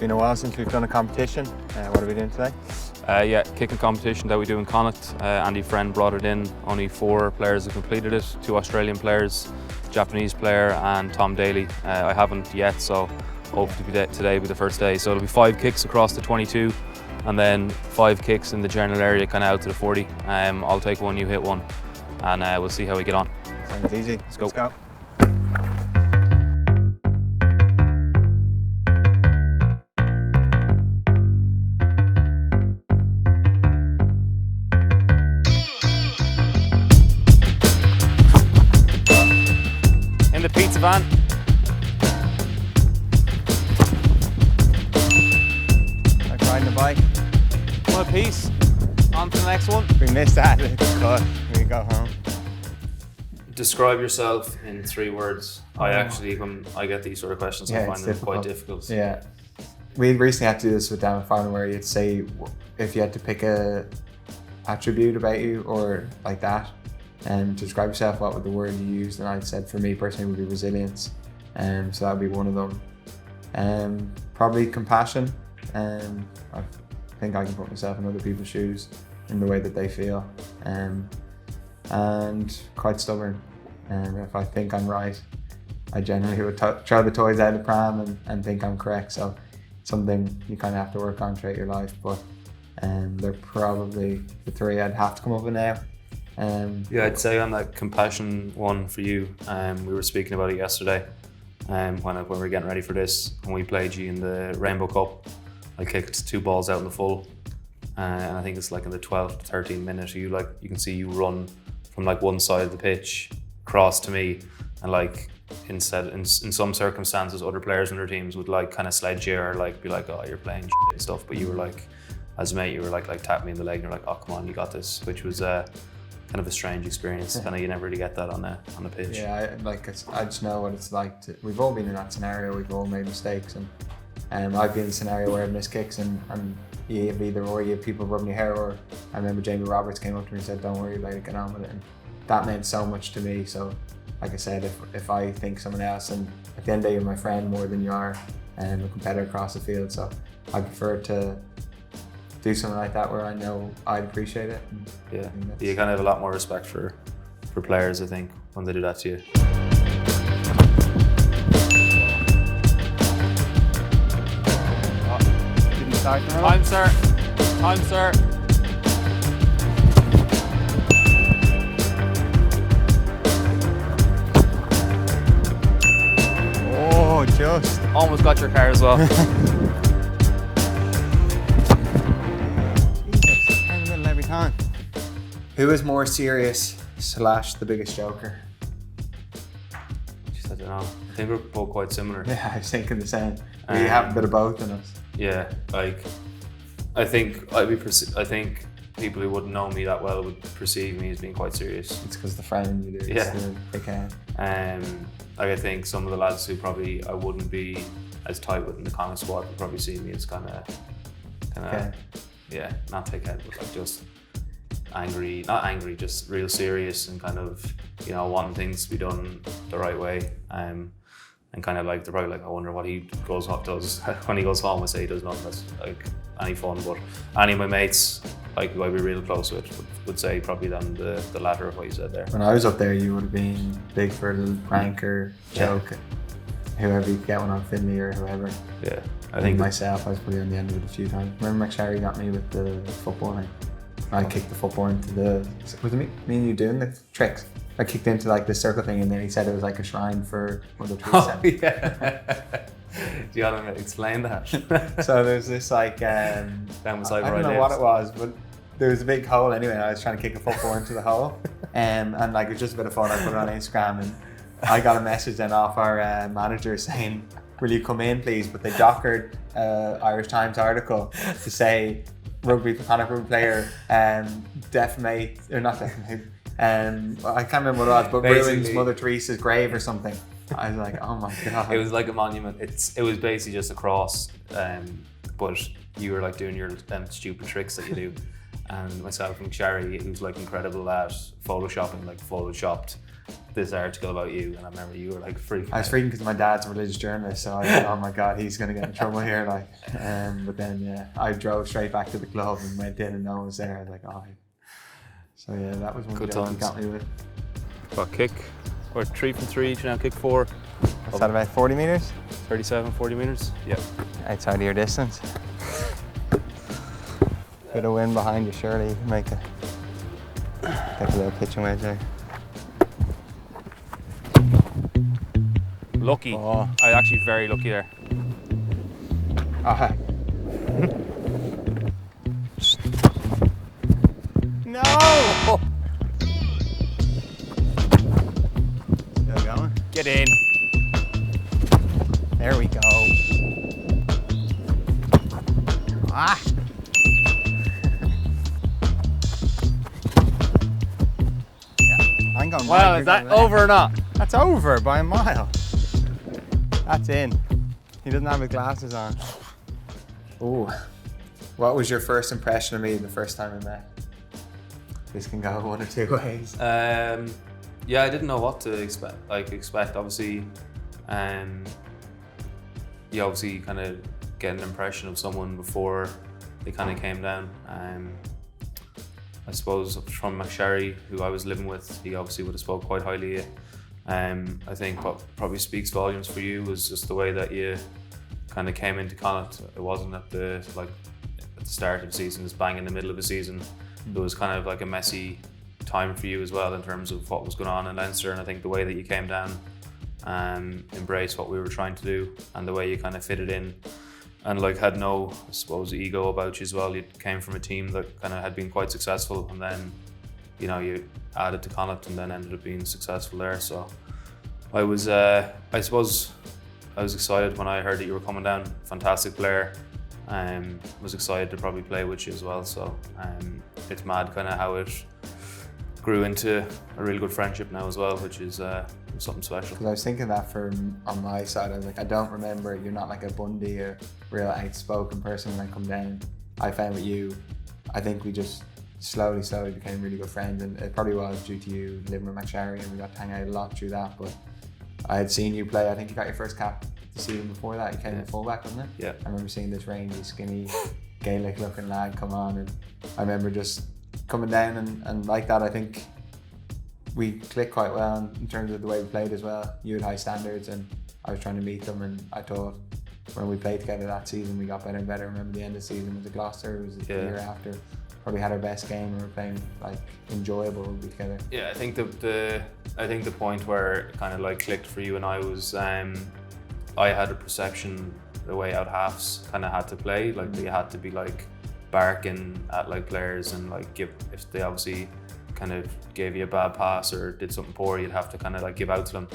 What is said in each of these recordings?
been a while since we've done a competition. What are we doing today? Yeah, kicking competition that we do in Connacht. Andy Friend brought it in. Only 4 players have completed it. 2 Australian players, Japanese player and Tom Daly. I haven't yet, so hopefully today will be the first day. So it'll be 5 kicks across the 22 and then 5 kicks in the general area kind of out to the 40. I'll take one, you hit one, and we'll see how we get on. Sounds easy. Let's go. In the pizza van. Like riding the bike. One apiece. On to the next one. We missed that. It's cut. We go home. Describe yourself in 3 words. I actually, when I get these sort of questions, I find them quite difficult. Yeah. We recently had to do this with Dan Farnham, where you'd say if you had to pick a attribute about you or like that, and to describe yourself, what would the word you used? And I said for me personally would be resilience. So that would be one of them. Probably compassion. I think I can put myself in other people's shoes in the way that they feel. And quite stubborn. If I think I'm right, I generally would throw the toys out of the pram and think I'm correct. So something you kind of have to work on throughout your life. But they're probably the 3 I'd have to come up with now. Yeah, I'd say on that compassion one for you, we were speaking about it yesterday when we were getting ready for this, and we played you in the Rainbow Cup. I kicked 2 balls out in the full, and I think it's like in the 12th to 13th minute, you can see you run from like one side of the pitch across to me, and like in some circumstances other players in their teams would like kind of sledge you or like be like, oh, you're playing shit and stuff, but you were like, as a mate, you were like tap me in the leg and you're like, oh come on, you got this, which was kind of a strange experience. Kind of, you never really get that on a pitch. Yeah, I just know what it's like to. We've all been in that scenario. We've all made mistakes, and I've been in a scenario where I've missed kicks, and you have either or you have people rubbing your hair, or I remember Jamie Roberts came up to me and said, "Don't worry about it, get on with it," and that meant so much to me. So, like I said, if I think someone else, and at the end of the day, you're my friend more than you are a competitor across the field, so I prefer to do something like that where I know I'd appreciate it. Yeah, you kind of have a lot more respect for players, I think, when they do that to you. Didn't start now. Time, sir. Time, sir. Oh, just. Almost got your car as well. Every time. Who is more serious / the biggest joker? Jeez, I don't know. I think we're both quite similar. Yeah, I was thinking the same. We have a bit of both in us. Yeah, like I think people who wouldn't know me that well would perceive me as being quite serious. It's because the friend you do. Yeah. They can. Like I think some of the lads who probably I wouldn't be as tight with in the Connacht squad would probably see me as kind of. Yeah, not take head, but like just angry, not angry, just real serious and kind of, wanting things to be done the right way. And kind of like, they're probably like, I wonder what he does when he goes home. I say he does nothing that's like any fun, but any of my mates, like who I'd be real close with, would say probably then the latter of what you said there. When I was up there, you would have been big for a little prank or joke. Whoever you get one on Finley or whoever. Yeah. I think myself, I was probably on the end of it a few times. Remember McSharry got me with the footballing? I kicked the football into was it me and you doing the tricks? I kicked into like the circle thing, and then he said it was like a shrine for Mother Teresa. Oh, yeah. Do you want to explain that? So there's this like, I don't know what it was, but there was a big hole anyway, and I was trying to kick a football into the hole. And like, it was just a bit of fun. I put it on Instagram, and I got a message then off our manager saying, will you come in please? But they dockered Irish Times article to say Connacht rugby player defamate, or not defamate, I can't remember what it was, but ruins Mother Teresa's grave or something. I was like, oh my god. It was like a monument. It was basically just a cross, but you were like doing your stupid tricks that you do. And myself and Sherry, who's like incredible at photoshopping, like photoshopped this article about you, and I remember you were like freaking I was out. freaking because my dad's a religious journalist, so I thought, oh my god, he's gonna get in trouble here. Like, but then yeah, I drove straight back to the club and went in, and no one was there. I was like, oh. So yeah, that was one Good job he times. got me with. What, kick? We're 3 from 3 each now, kick 4. What's that, about 40 meters? 37, 40 meters? Yeah. Outside of your distance. Bit of wind behind you, surely you can make it. Get a little pitching wedge there. Lucky. Oh. I was actually very lucky there. Ah. No! Still going? Get in. There we go. Ah! Yeah, I'm going Well, right, is you're that going left. over or not? That's over by a mile. That's in. He doesn't have his glasses on. Ooh. What was your first impression of me the first time we met? This can go one or two ways. Yeah, I didn't know what to expect. Obviously, you obviously kind of get an impression of someone before they kind of came down. I suppose from McSherry, who I was living with, he obviously would have spoke quite highly of you. I think what probably speaks volumes for you was just the way that you kind of came into Connacht. It wasn't at the start of the season, it's bang in the middle of the season. It was kind of like a messy time for you as well in terms of what was going on in Leinster, and I think the way that you came down and embraced what we were trying to do and the way you kind of fitted in and like had no, I suppose, ego about you as well. You came from a team that kind of had been quite successful, and then you added to Connacht and then ended up being successful there. So I was excited when I heard that you were coming down. Fantastic player. Was excited to probably play with you as well. So it's mad kind of how it grew into a really good friendship now as well, which is something special. Because I was thinking that on my side, I was like, I don't remember, you're not like a Bundy or real outspoken person when I come down. I found with you, I think we just slowly became really good friends, and it probably was due to you living with McSherry, and we got to hang out a lot through that. But I had seen you play, I think you got your first cap the season before that, you came in fullback, wasn't it? Yeah. I remember seeing this rangy, skinny, Gaelic looking lad come on, and I remember just coming down and like that, I think we clicked quite well in terms of the way we played as well. You had high standards and I was trying to meet them, and I thought when we played together that season we got better and better. I remember the end of the season was at Gloucester, it was the year after. Probably had our best game, we were playing like enjoyable rugby together. Yeah, I think the point where it kind of like clicked for you and I was I had a perception the way out halves kind of had to play, like they had to be like barking at like players and like if they obviously kind of gave you a bad pass or did something poor, you'd have to kind of like give out to them.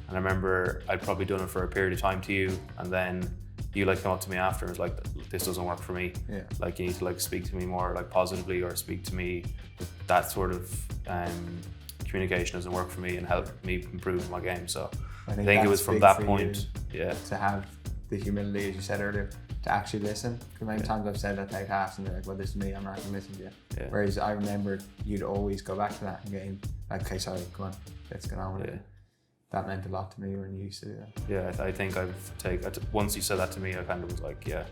And I remember I'd probably done it for a period of time to you, and then you like came up to me after and was like, this doesn't work for me. Yeah. Like you need to like speak to me more like positively, or speak to me, that sort of communication doesn't work for me and help me improve my game. So I think it was from that point, to have the humility, as you said earlier, to actually listen. Because many times I've said that to halves and they're like, well, this is me, I'm not going to listen to you. Yeah. Whereas I remember you'd always go back to that in game, like, okay, sorry, come on, let's get on with it. That meant a lot to me when you used to do that. Yeah, I think once you said that to me, I kind of was like, yeah.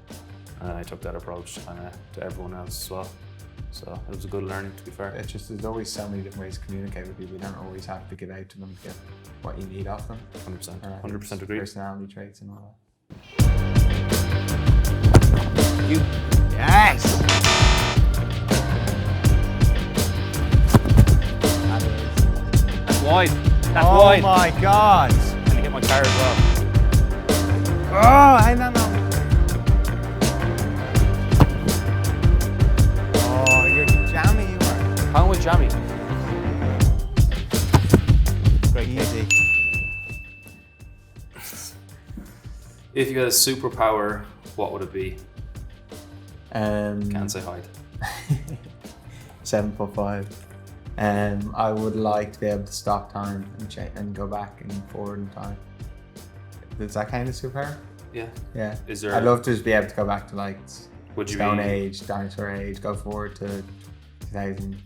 And I took that approach kind of to everyone else as well. So it was a good learning, to be fair. It's just, there's always so many different ways to communicate with people. You don't always have to give out to them to get what you need off them. 100%. 100% agreed. Personality traits and all that. Yes! That's wide. That's Oh wide. my god! Can you get my car as well? Oh, hang on. Oh, you're jammy, you are. How was jammy? Great, easy. If you had a superpower, what would it be? Can't say height. 7'5". I would like to be able to stop time and go back and forward in time. Is that kind of superpower? Yeah. Yeah. Is there? I'd love to just be able to go back to like Would you Stone be? Age, Dinosaur Age, go forward to 2000,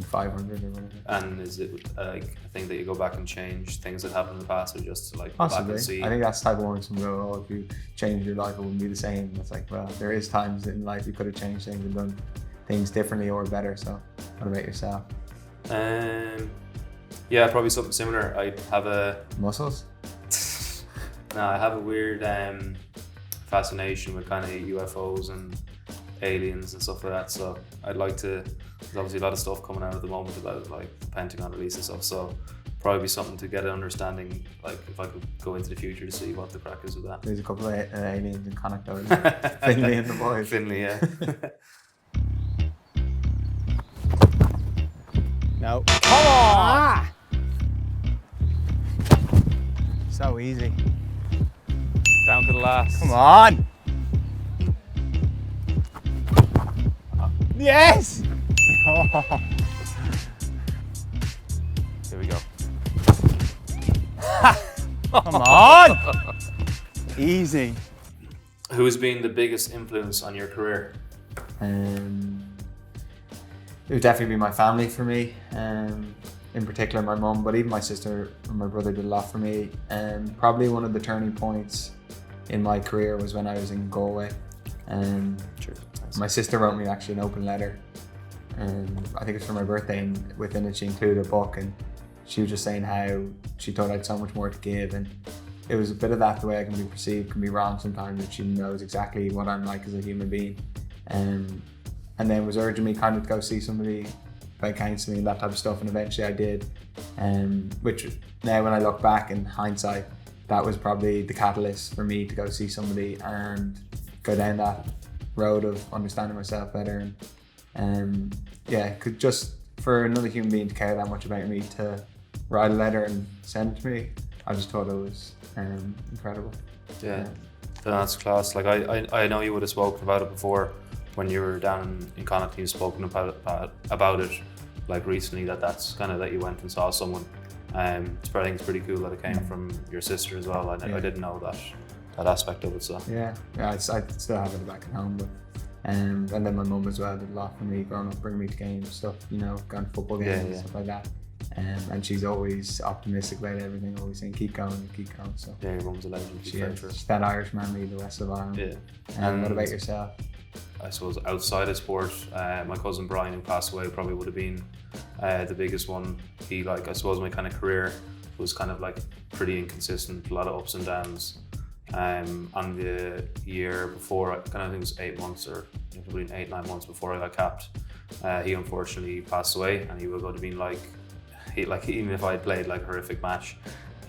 500 or whatever. And is it like a thing that you go back and change things that happened in the past, or just to like go back Possibly. and see? I think that's the type of one some go, oh, if you change your life, it wouldn't be the same. It's like, well, there is times in life you could have changed things and done things differently or better. So what about yourself? Yeah, probably something similar. I have a Muscles? no, I have a weird fascination with kind of UFOs and aliens and stuff like that. So I'd like to. There's obviously a lot of stuff coming out at the moment about like the Pentagon release and stuff. So probably be something to get an understanding. Like if I could go into the future to see what the crack is with that. There's a couple of aliens in Connacht, though. Finley and the boys. Finley, yeah. No. Come on! So easy. Down to the last. Come on! Yes! Oh. Here we go. Come on! Easy. Who's been the biggest influence on your career? It would definitely be my family for me. In particular, my mum, but even my sister and my brother did a lot for me. Probably one of the turning points in my career was when I was in Galway. My sister wrote me actually an open letter. I think it was for my birthday, and within it she included a book, and she was just saying how she thought I had so much more to give, and it was a bit of that, the way I can be perceived can be wrong sometimes, and she knows exactly what I'm like as a human being. And then was urging me kind of to go see somebody about counselling and that type of stuff, and eventually I did. Which now when I look back in hindsight, that was probably the catalyst for me to go see somebody and go down that road of understanding myself better. And could just for another human being to care that much about me, to write a letter and send it to me, I just thought it was incredible. Yeah, that's class. Like I know you would have spoken about it before when you were down in Connacht. You've spoken about it like recently, that's kind of that you went and saw someone. I think it's pretty cool that it came from your sister as well. I didn't know that aspect of it. So I still have it back at home, but and then my mum as well did a lot for me growing up, bringing me to games, stuff, going to football games and stuff like that. And she's always optimistic about everything, always saying keep going. So yeah, your mum's a legend. She's that Irish man, really, the West of Ireland. Yeah. And what about yourself? I suppose outside of sport, my cousin Brian, who passed away, probably would have been the biggest one. He, I suppose my kind of career was kind of like pretty inconsistent, a lot of ups and downs. On the year before, I think it was 8 months or probably 8-9 months before I got capped, he unfortunately passed away, and he would have been even if I had played like a horrific match,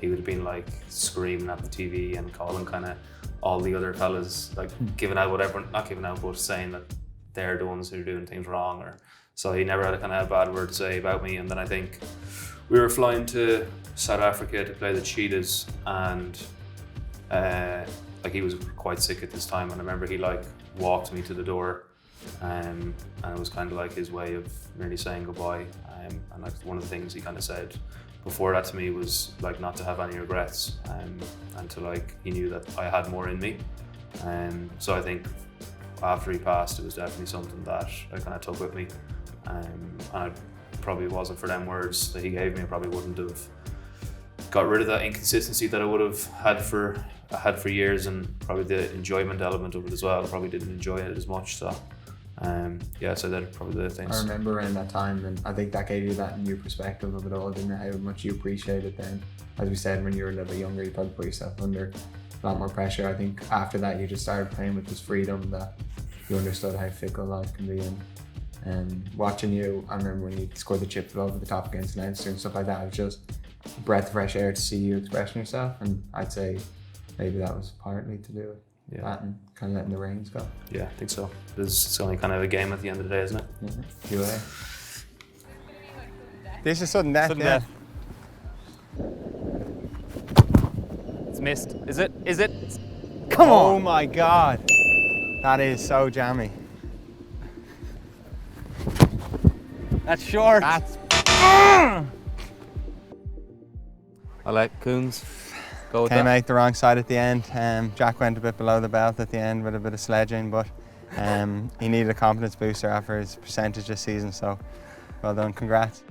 he would have been like screaming at the TV and calling kind of all the other fellas, like giving out whatever, not giving out, but saying that they're the ones who are doing things wrong. Or so he never had a kind of bad word to say about me. And then I think we were flying to South Africa to play the Cheetahs, and he was quite sick at this time, and I remember he walked me to the door, and it was kind of like his way of nearly saying goodbye. And one of the things he kind of said before that to me was not to have any regrets, and to he knew that I had more in me. So I think after he passed, it was definitely something that I kind of took with me. And I probably wasn't for them words that he gave me, I probably wouldn't have got rid of that inconsistency that I would have had for years, and probably the enjoyment element of it as well. I probably didn't enjoy it as much. So so that are probably the things. I remember around that time, and I think that gave you that new perspective of it all, didn't it? How much you appreciate it then. As we said, when you were a little bit younger, you probably put yourself under a lot more pressure. I think after that, you just started playing with this freedom that you understood how fickle life can be. And watching you, I remember when you scored the chip over the top against Leinster and stuff like that, it was just a breath of fresh air to see you expressing yourself. And I'd say maybe that was partly to do with that and kind of letting the reins go. Yeah, I think so. It's only kind of a game at the end of the day, isn't it? QA. This is sudden death. Sudden death. It's missed. Is it? Come on! Oh my God. That is so jammy. That's short. That's... I'll let Coons go with Came that. out the wrong side at the end. Jack went a bit below the belt at the end with a bit of sledging, but he needed a confidence booster after his percentage this season, so Well done, congrats.